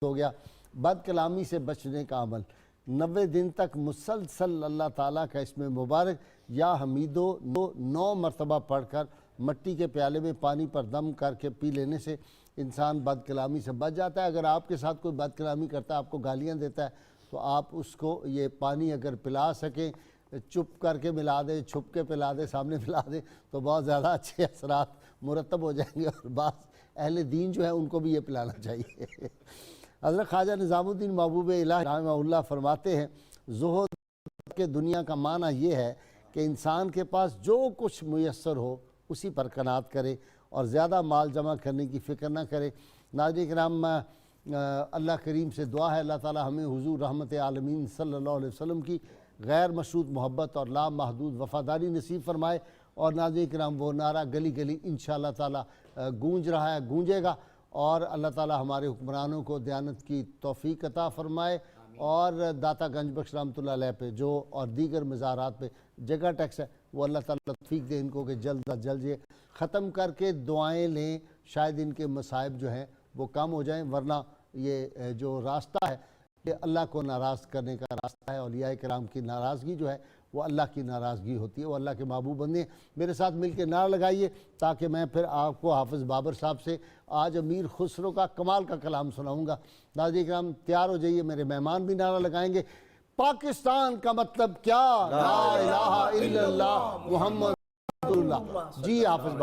ہو گیا بد کلامی سے بچنے کا عمل 90 دن تک مسلسل اللہ تعالیٰ کا اسم مبارک یا حمیدو 9 مرتبہ پڑھ کر مٹی کے پیالے میں پانی پر دم کر کے پی لینے سے انسان بد کلامی سے بچ جاتا ہے۔ اگر آپ کے ساتھ کوئی بد کلامی کرتا ہے، آپ کو گالیاں دیتا ہے، تو آپ اس کو یہ پانی اگر پلا سکیں، چپ کر کے ملا دیں، چھپ کے پلا دیں، سامنے پلا دیں، تو بہت زیادہ اچھے اثرات مرتب ہو جائیں گے۔ اور بعض اہل دین جو ہے ان کو بھی یہ پلانا چاہیے۔ حضرت خواجہ نظام الدین محبوب الہ رحمہ اللہ فرماتے ہیں زہد کے دنیا کا معنی یہ ہے کہ انسان کے پاس جو کچھ میسر ہو اسی پر قناعت کرے اور زیادہ مال جمع کرنے کی فکر نہ کرے۔ ناظرین کرام، اللہ کریم سے دعا ہے اللہ تعالی ہمیں حضور رحمت عالمین صلی اللہ علیہ وسلم کی غیر مشروط محبت اور لامحدود وفاداری نصیب فرمائے۔ اور ناظرین کرام، وہ نعرہ گلی گلی انشاءاللہ تعالی گونج رہا ہے، گونجے گا، اور اللہ تعالی ہمارے حکمرانوں کو دیانت کی توفیق عطا فرمائے، اور داتا گنج بخش رحمۃ اللہ علیہ پہ جو اور دیگر مزارات پہ جگہ ٹیکس ہے وہ اللہ تعالی توفیق دے ان کو کہ جلد از جلد یہ ختم کر کے دعائیں لیں، شاید ان کے مصائب جو ہیں وہ کم ہو جائیں، ورنہ یہ جو راستہ ہے یہ اللہ کو ناراض کرنے کا راستہ ہے۔ اولیاء کرام کی ناراضگی جو ہے وہ اللہ کی ناراضگی ہوتی ہے، وہ اللہ کے محبوب بندے ہیں۔ میرے ساتھ مل کے نعرہ لگائیے تاکہ میں پھر آپ کو حافظ بابر صاحب سے آج امیر خسرو کا کمال کا کلام سناؤں گا۔ ناظرین کرام تیار ہو جائیے، میرے مہمان بھی نعرہ لگائیں گے۔ پاکستان کا مطلب کیا؟ لا الہ الا اللہ محمد رسول اللہ۔ جی حافظ بابر۔